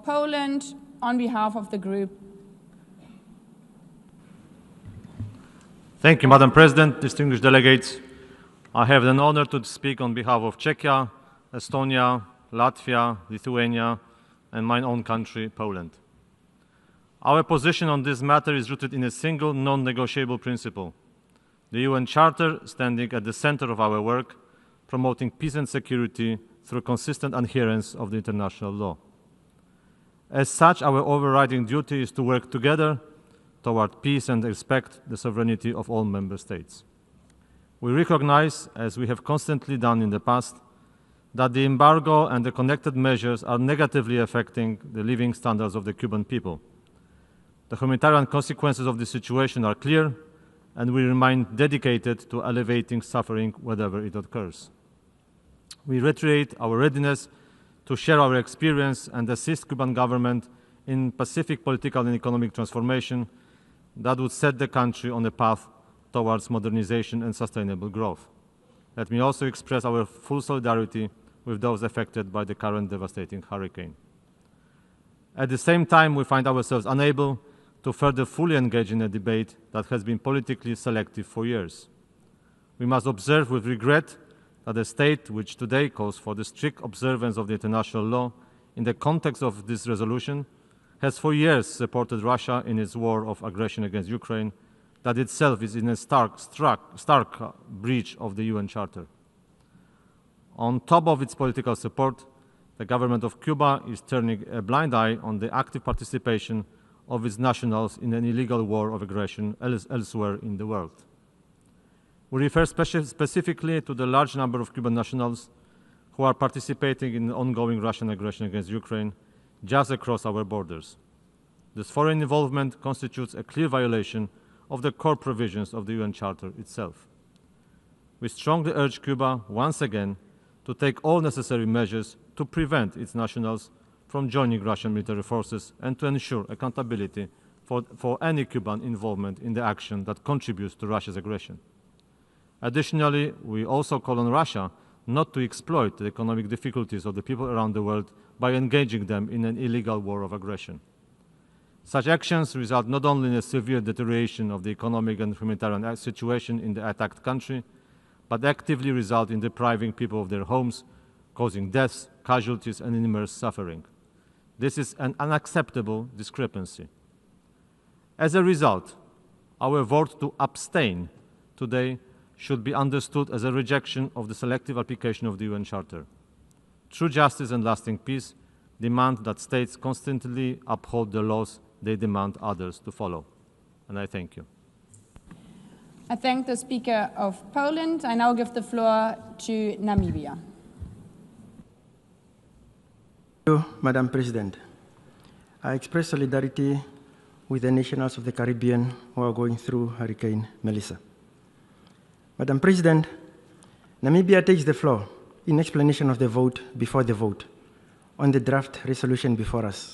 Poland on behalf of the group. Thank you, Madam President, distinguished delegates. I have the honor to speak on behalf of Czechia, Estonia, Latvia, Lithuania, and my own country, Poland. Our position on this matter is rooted in a single non-negotiable principle: the UN Charter standing at the center of our work, promoting peace and security through consistent adherence of the international law. As such, our overriding duty is to work together toward peace and respect the sovereignty of all member states. We recognize, as we have constantly done in the past, that the embargo and the connected measures are negatively affecting the living standards of the Cuban people. The humanitarian consequences of the situation are clear, and we remain dedicated to alleviating suffering wherever it occurs. We reiterate our readiness to share our experience and assist Cuban government in pacific political and economic transformation that would set the country on a path towards modernization and sustainable growth. Let me also express our full solidarity with those affected by the current devastating hurricane. At the same time, we find ourselves unable to further fully engage in a debate that has been politically selective for years. We must observe with regret that a state which today calls for the strict observance of the international law in the context of this resolution has for years supported Russia in its war of aggression against Ukraine, that itself is in a stark breach of the UN Charter. On top of its political support, the government of Cuba is turning a blind eye on the active participation of its nationals in an illegal war of aggression elsewhere in the world. We refer specifically to the large number of Cuban nationals who are participating in the ongoing Russian aggression against Ukraine just across our borders. This foreign involvement constitutes a clear violation of the core provisions of the UN Charter itself. We strongly urge Cuba, once again, to take all necessary measures to prevent its nationals from joining Russian military forces and to ensure accountability for any Cuban involvement in the action that contributes to Russia's aggression. Additionally, we also call on Russia not to exploit the economic difficulties of the people around the world by engaging them in an illegal war of aggression. Such actions result not only in a severe deterioration of the economic and humanitarian situation in the attacked country, but actively result in depriving people of their homes, causing deaths, casualties, and immense suffering. This is an unacceptable discrepancy. As a result, our vote to abstain today should be understood as a rejection of the selective application of the UN Charter. True justice and lasting peace demand that states constantly uphold the laws they demand others to follow. And I thank you. I thank the Speaker of Poland. I now give the floor to Namibia. Thank you, Madam President. I express solidarity with the nationals of the Caribbean who are going through Hurricane Melissa. Madam President, Namibia takes the floor in explanation of the vote before the vote on the draft resolution before us.